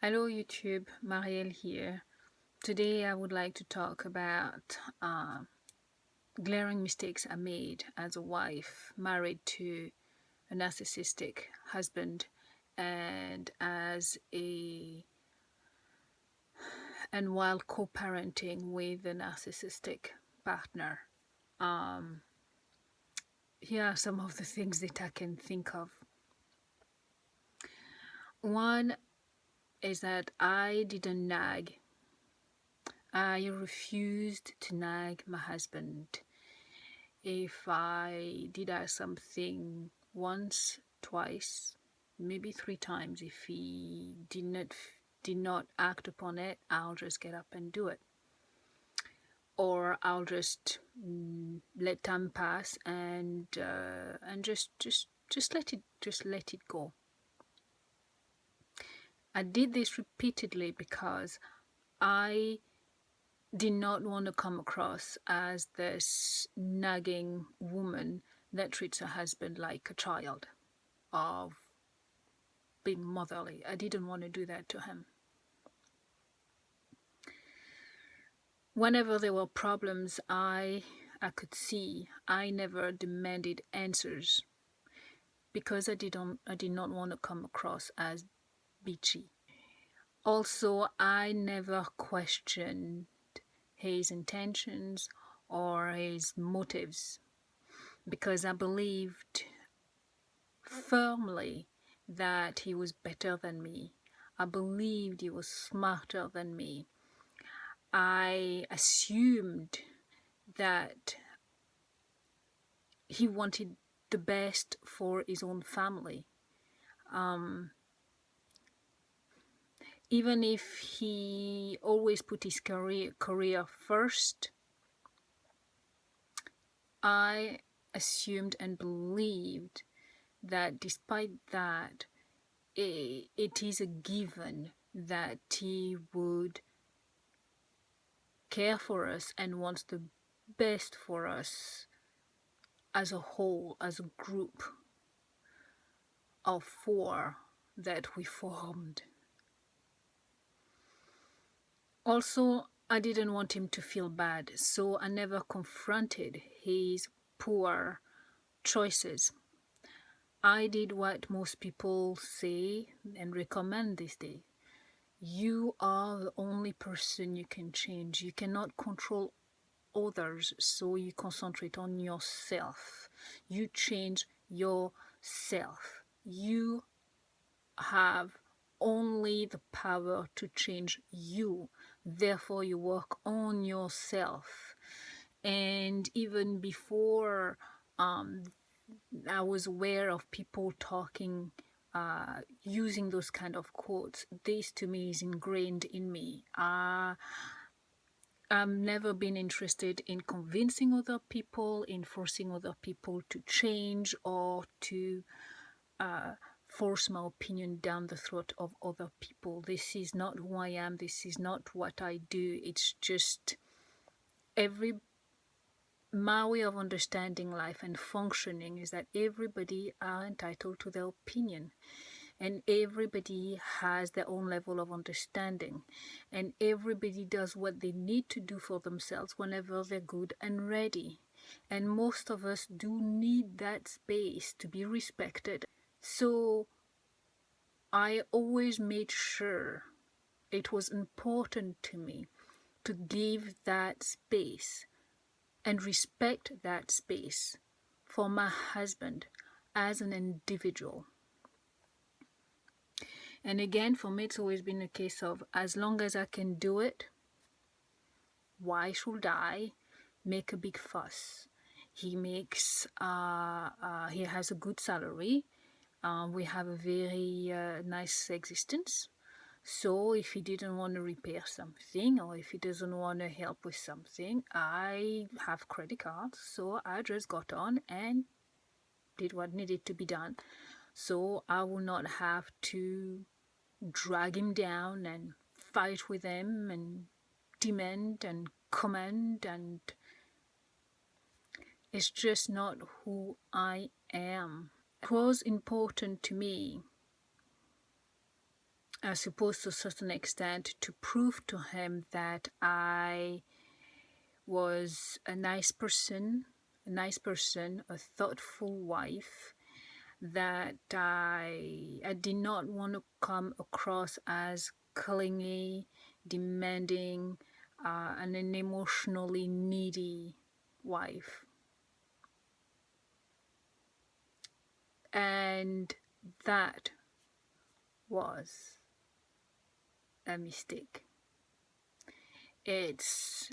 Hello YouTube, Marielle here. Today I would like to talk about glaring mistakes I made as a wife married to a narcissistic husband and while co-parenting with a narcissistic partner. Um, Here are some of the things that I can think of. One is that I didn't nag. I refused to nag my husband. If I did ask something once, twice, maybe three times, if he did not act upon it, I'll just get up and do it, or I'll just let time pass and just let it go. I did this repeatedly because I did not want to come across as this nagging woman that treats her husband like a child, of being motherly. I didn't want to do that to him. Whenever there were problems I could see, I never demanded answers because I did not want to come across as bitchy. Also, I never questioned his intentions or his motives because I believed firmly that he was better than me. I believed he was smarter than me. I assumed that he wanted the best for his own family. Even if he always put his career first, I assumed and believed that despite that, it is a given that he would care for us and wants the best for us as a whole, as a group of four that we formed. Also, I didn't want him to feel bad, so I never confronted his poor choices. I did what most people say and recommend these days. You are the only person you can change. You cannot control others, so you concentrate on yourself. You change yourself. You have only the power to change you. Therefore, you work on yourself. And even before I was aware of people talking, using those kind of quotes, this to me is ingrained in me. I've never been interested in convincing other people, in forcing other people to change, or to force my opinion down the throat of other people. This is not who I am. This is not what I do. It's just my way of understanding life and functioning is that everybody are entitled to their opinion, and everybody has their own level of understanding, and everybody does what they need to do for themselves whenever they're good and ready. And most of us do need that space to be respected. So I always made sure it was important to me to give that space and respect that space for my husband as an individual. And again, for me, it's always been a case of, as long as I can do it, why should I make a big fuss? He makes, he has a good salary. We have a very nice existence. So if he didn't want to repair something, or if he doesn't want to help with something, I have credit cards, so I just got on and did what needed to be done. So I will not have to drag him down and fight with him and demand and command, and it's just not who I am. It was important to me, I suppose to a certain extent, to prove to him that I was a nice person, a thoughtful wife, that I did not want to come across as clingy, demanding, and an emotionally needy wife. And that was a mistake. It's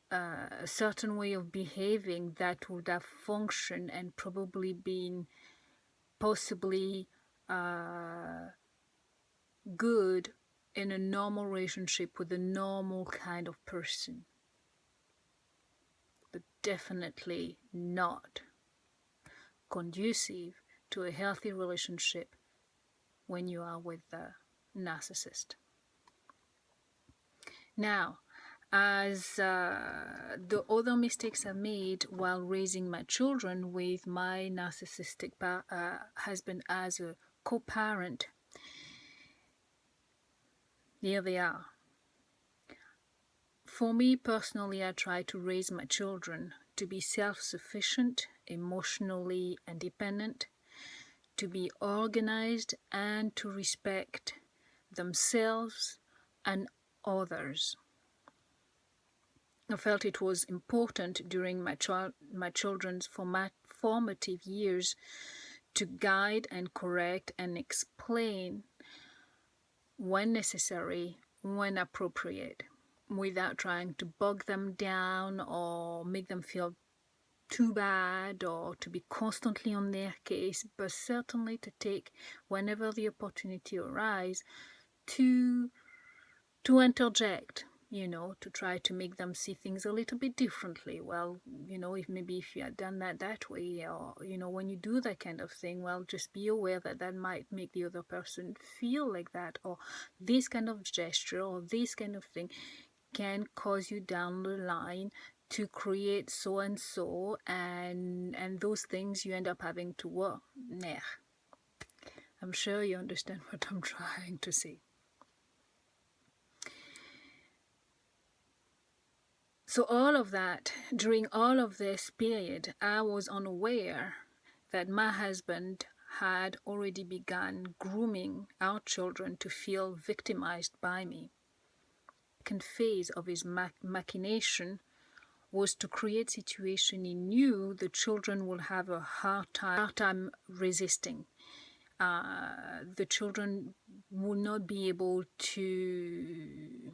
a certain way of behaving that would have functioned and probably been possibly good in a normal relationship with a normal kind of person, but definitely not conducive to a healthy relationship when you are with the narcissist. Now, as the other mistakes I made while raising my children with my narcissistic husband as a co-parent, here they are. For me personally, I try to raise my children to be self-sufficient, emotionally independent, to be organized, and to respect themselves and others. I felt it was important during my children's formative years to guide and correct and explain when necessary, when appropriate, without trying to bog them down or make them feel too bad or to be constantly on their case, but certainly to take whenever the opportunity arises to interject, to try to make them see things a little bit differently. Well, if you had done that way, or when you do that kind of thing, well, just be aware that might make the other person feel like that, or this kind of gesture or this kind of thing can cause you down the line to create so and so, and those things you end up having to work. Nah. I'm sure you understand what I'm trying to say. So all of that, during all of this period, I was unaware that my husband had already begun grooming our children to feel victimized by me. The second phase of his machination was to create situation he knew the children would have a hard time resisting. The children will not be able to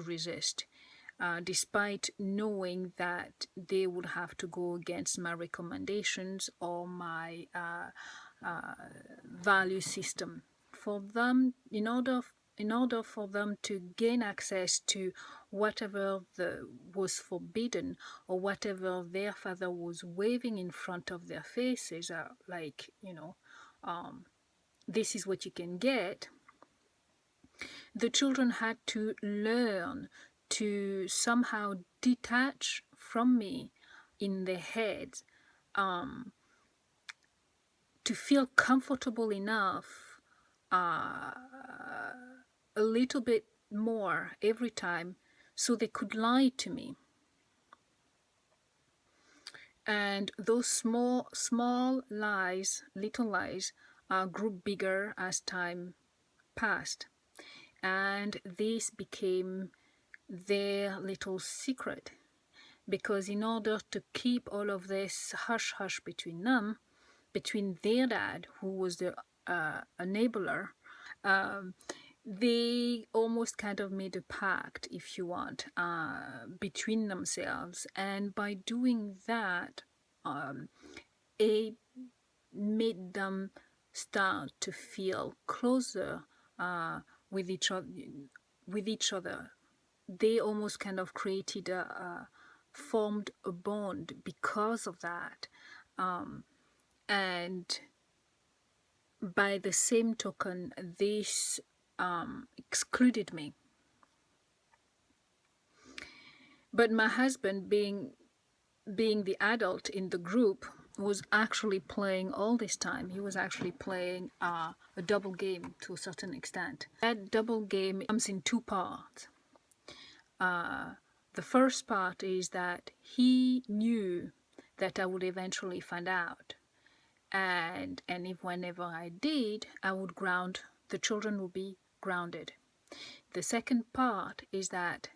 resist, despite knowing that they would have to go against my recommendations or my value system. For them, in order for them to gain access to whatever was forbidden or whatever their father was waving in front of their faces, this is what you can get, the children had to learn to somehow detach from me in their heads, to feel comfortable enough a little bit more every time so they could lie to me. And those small lies, little lies, grew bigger as time passed. And this became their little secret, because in order to keep all of this hush-hush between them, between their dad, who was the enabler, they almost kind of made a pact, if you want, between themselves. And by doing that, it made them start to feel closer with each other. They almost kind of created formed a bond because of that, and by the same token, this excluded me. But my husband, being the adult in the group, was actually playing all this time. He was actually playing a double game to a certain extent. That double game comes in two parts. The first part is that he knew that I would eventually find out, and if whenever I did, I would ground, the children would be grounded. The second part is that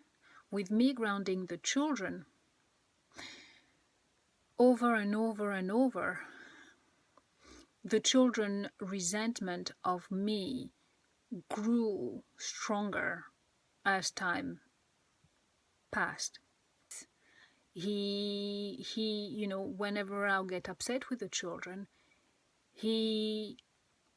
with me grounding the children over and over and over, the children's resentment of me grew stronger as time passed. He you know, whenever I'll get upset with the children, he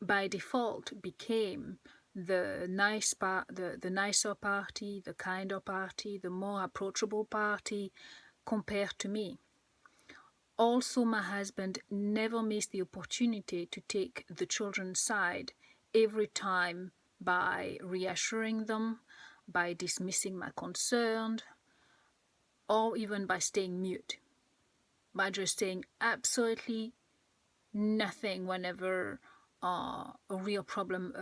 by default became the nicer party, the kinder party, the more approachable party compared to me. Also, my husband never missed the opportunity to take the children's side every time by reassuring them, by dismissing my concern, or even by staying mute, by just saying absolutely nothing whenever a real problem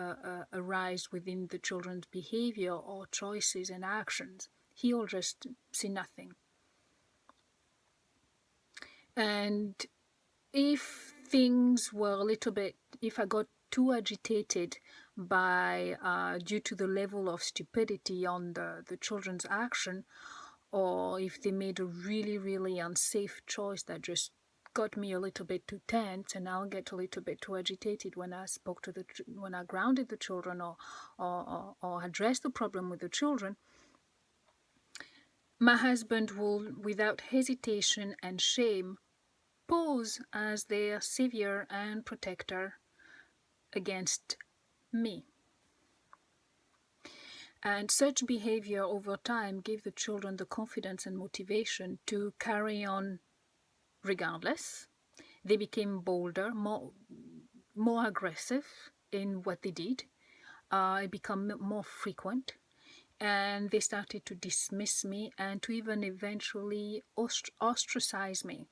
arises within the children's behavior or choices and actions. He'll just say nothing. And if things were a little bit, if I got too agitated by due to the level of stupidity on the children's action, or if they made a really unsafe choice that just got me a little bit too tense, and I'll get a little bit too agitated when I spoke to when I grounded the children or addressed the problem with the children, my husband will, without hesitation and shame, pose as their savior and protector against me. And such behavior over time gave the children the confidence and motivation to carry on regardless. They became bolder, more aggressive in what they did. It became more frequent, and they started to dismiss me and to even eventually ostracize me,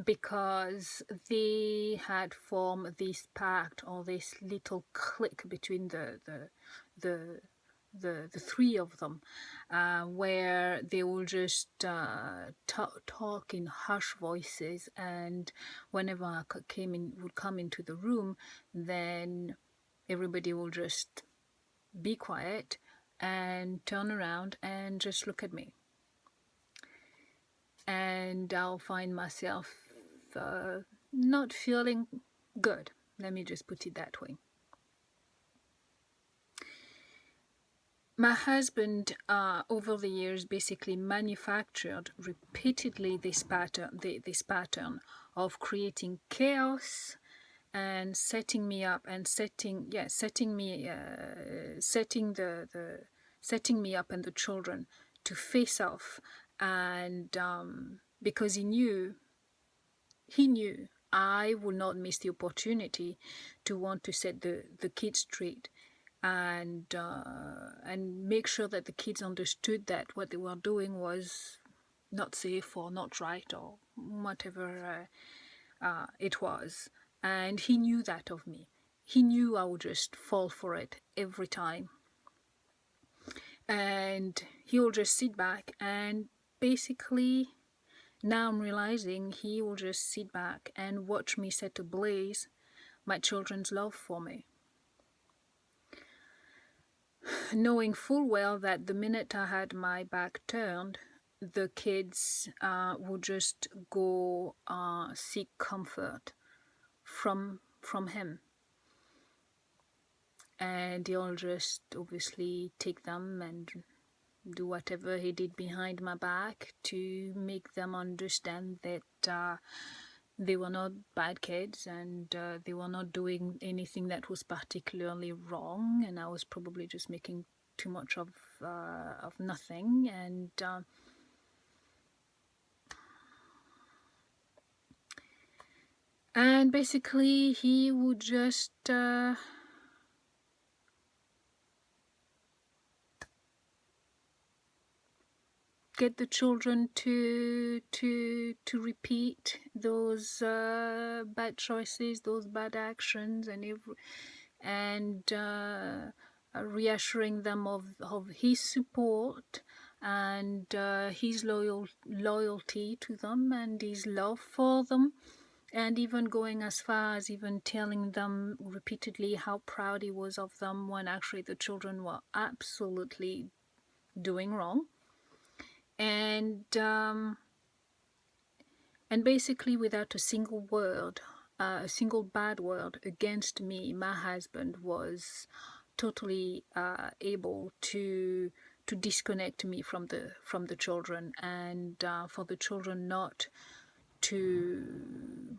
because they had formed this pact or this little clique between the three of them, where they will just talk in harsh voices, and whenever I would come into the room, then everybody will just be quiet and turn around and just look at me. And I'll find myself not feeling good. Let me just put it that way. My husband, over the years, basically manufactured repeatedly this pattern of creating chaos and setting me up and setting me up and the children to face off. And because he knew I would not miss the opportunity to want to set the kids straight, and make sure that the kids understood that what they were doing was not safe or not right or whatever it was. And he knew that of me. He knew I would just fall for it every time. And he will just sit back, and basically now I'm realizing he will just sit back and watch me set ablaze my children's love for me, knowing full well that the minute I had my back turned, the kids would just go seek comfort from him, and he'll just obviously take them and do whatever he did behind my back to make them understand that they were not bad kids, and they were not doing anything that was particularly wrong, and I was probably just making too much of nothing. And basically he would just get the children to repeat those bad choices, those bad actions, and reassuring them of his support and his loyalty to them and his love for them, and even going as far as even telling them repeatedly how proud he was of them when actually the children were absolutely doing wrong. And basically without a single word, a single bad word against me, my husband was totally able to disconnect me from the children, and for the children not to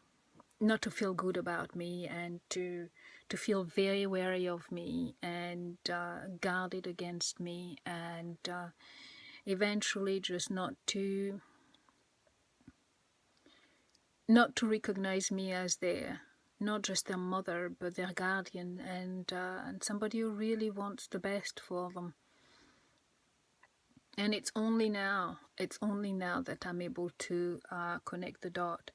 feel good about me, and to feel very wary of me, and guarded against me, and eventually just not to recognize me as not just their mother, but their guardian, and somebody who really wants the best for them. And it's only now that I'm able to connect the dot.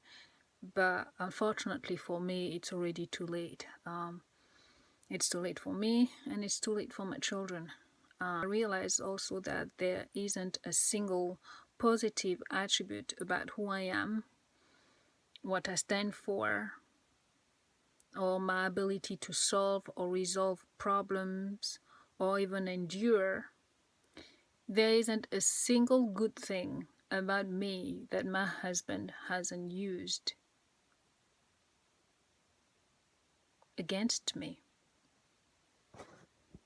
But unfortunately for me, it's already too late. It's too late for me, and it's too late for my children. I realize also that there isn't a single positive attribute about who I am, what I stand for, or my ability to solve or resolve problems, or even endure. There isn't a single good thing about me that my husband hasn't used against me.